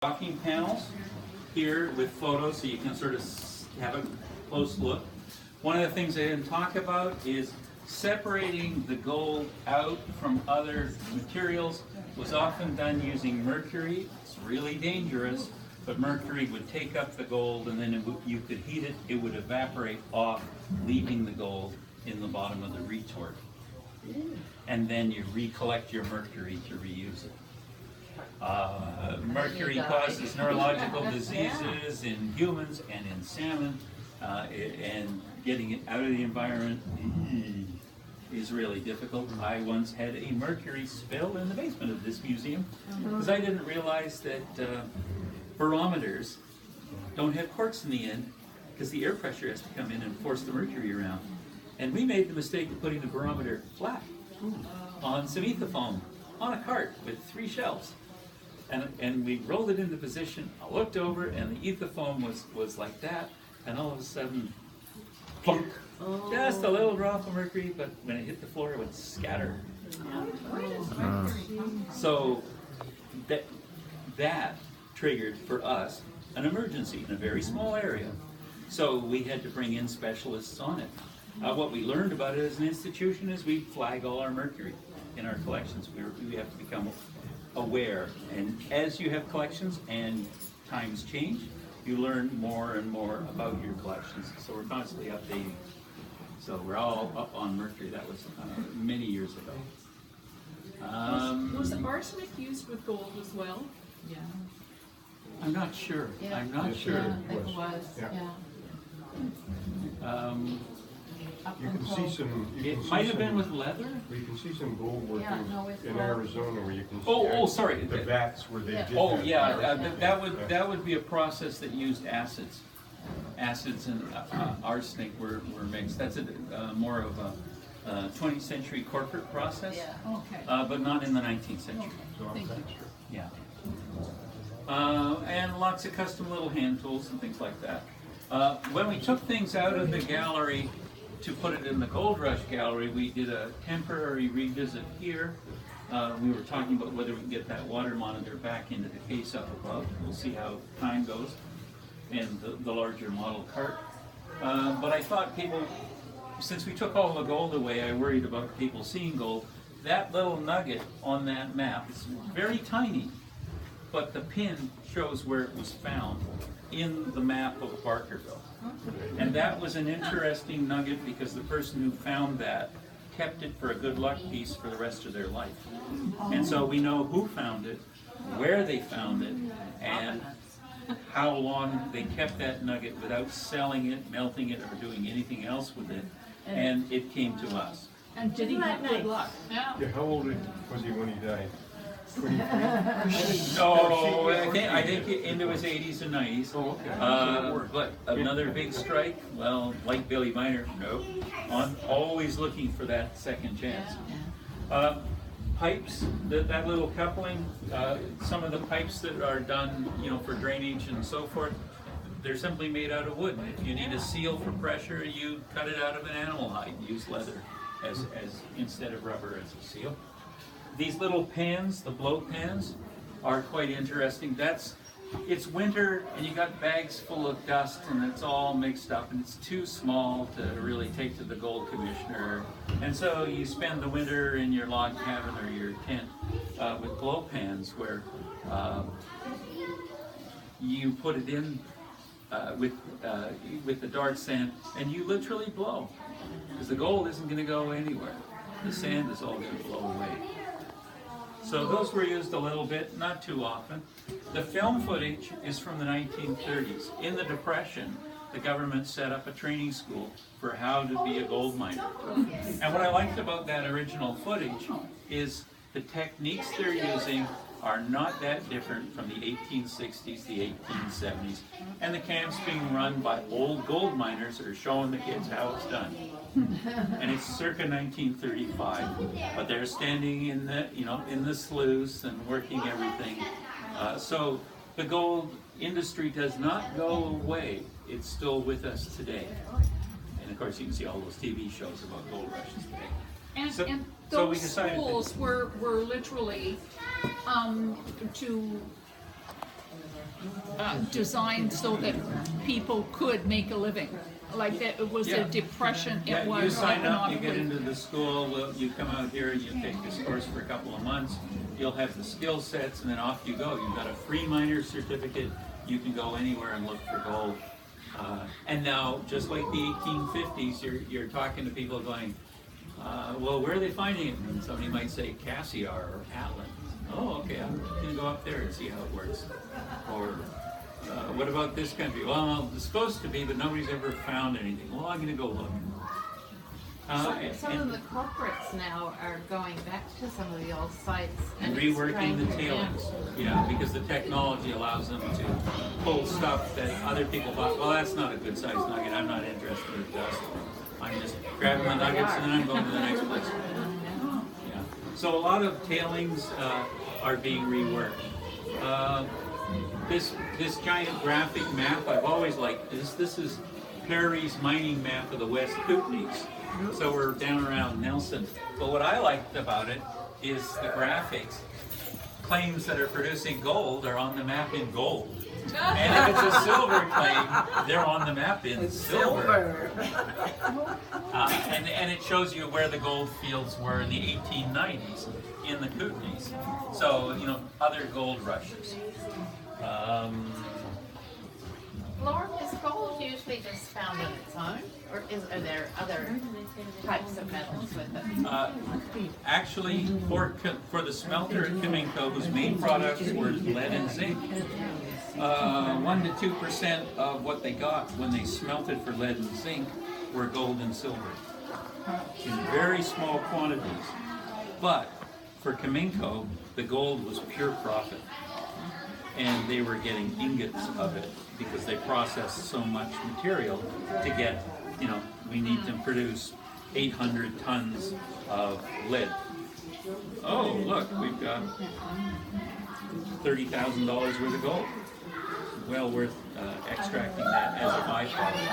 Docking panels here with photos so you can sort of have a close look. One of the things I didn't talk about is separating the gold out from other materials was often done using mercury. It's really dangerous, but mercury would take up the gold, and then you could heat it, it would evaporate off, leaving the gold in the bottom of the retort. And then you recollect your mercury to reuse it. Mercury causes neurological diseases in humans and in salmon, and getting it out of the environment is really difficult. I once had a mercury spill in the basement of this museum because I didn't realize that barometers don't have corks in the end because the air pressure has to come in and force the mercury around. And we made the mistake of putting the barometer flat on some ethafoam on a cart with 3 shelves. And we rolled it into position. I looked over and the ethafoam was like that, and all of a sudden, plunk! Just a little drop of mercury, but when it hit the floor, it would scatter. So that triggered for us an emergency in a very small area. So we had to bring in specialists on it. What we learned about it as an institution is we flag all our mercury in our collections. We have to become aware. And as you have collections and times change, you learn more and more about your collections. So we're constantly updating. So we're all up on mercury. That was many years ago. Was arsenic used with gold as well? Yeah. I'm not sure. Yeah. I'm not sure. Yeah, it was. Yeah. Yeah. You can see some. It might have been with leather. You can see some gold workings no, in Arizona where you can see. Oh, sorry. The vats where they did. Oh, that. yeah. That would be a process that used acids. Acids and arsenic were mixed. That's more of a 20th century corporate process, Okay. but not in the 19th century. So I'm not sure. Yeah. And lots of custom little hand tools and things like that. When we took things out of the gallery to put it in the Gold Rush gallery, we did a temporary revisit here. We were talking about whether we can get that water monitor back into the case up above. We'll see how time goes and the larger model cart. But I thought people, since we took all the gold away, I worried about people seeing gold. That little nugget on that map is very tiny, but the pin shows where it was found in the map of Barkerville. And that was an interesting nugget because the person who found that kept it for a good luck piece for the rest of their life. And so we know who found it, where they found it, and how long they kept that nugget without selling it, melting it, or doing anything else with it. And it came to us. And did he have good luck? Yeah, how old was he when he died? 23? No, I think into his 80s and 90s. Oh, okay. But another big strike, well, like Billy Miner, no. I'm always looking for that second chance. Pipes, that little coupling, some of the pipes that are done, for drainage and so forth, they're simply made out of wood. If you need a seal for pressure, you cut it out of an animal hide, use leather as instead of rubber as a seal. These little pans, the bloat pans, are quite interesting. It's winter and you got bags full of dust and it's all mixed up and it's too small to really take to the gold commissioner. And so you spend the winter in your log cabin or your tent with blow pans where you put it in with the dark sand and you literally blow. Because the gold isn't going to go anywhere. The sand is all going to blow away. So those were used a little bit, not too often. The film footage is from the 1930s. In the Depression, the government set up a training school for how to be a gold miner. And what I liked about that original footage is the techniques they're using are not that different from the 1860s, the 1870s, and the camps being run by old gold miners that are showing the kids how it's done. And it's circa 1935, but they're standing in the sloughs and working everything. So the gold industry does not go away. It's still with us today. And of course, you can see all those TV shows about gold rushes today. And So we those decided schools were literally to designed so that people could make a living. Like that, it was Yeah. a depression. It Yeah, was you sign up, you get economically. into the school, well, you come out here and you take this course for a couple of months, you'll have the skill sets, and then off you go. You've got a free miner's certificate, you can go anywhere and look for gold. And now, just like the 1850s, you're talking to people going, well, where are they finding it? And somebody might say Cassiar or Atlant. Oh, okay, I'm gonna go up there and see how it works. Or, what about this country? Well, it's supposed to be, but nobody's ever found anything. Well, I'm gonna go look. Some of the corporates now are going back to some of the old sites And it's reworking the trying to- tailings, yeah, because the technology allows them to pull stuff that other people thought, well, that's not a good size nugget, I'm not interested in dust. I'm just grabbing the nuggets and then I'm going to the next place. Yeah. So a lot of tailings are being reworked. This giant graphic map, I've always liked this. This is Perry's mining map of the West Kootenays. So we're down around Nelson. But what I liked about it is the graphics. Claims that are producing gold are on the map in gold. And if it's a silver claim, they're on the map in silver. And it shows you where the gold fields were in the 1890s in the Kootenays. So, you know, other gold rushes. Lorne, is gold usually just found on its own, or are there other types of metals with it? Actually, for the smelter at Kimingco, whose main products were lead and zinc, 1 to 2% of what they got when they smelted for lead and zinc were gold and silver, in very small quantities. But for Kimingco, the gold was pure profit, and they were getting ingots of it because they processed so much material to get, you know, we need to produce 800 tons of lead. Oh, look, we've got $30,000 worth of gold. Well worth extracting that as a byproduct.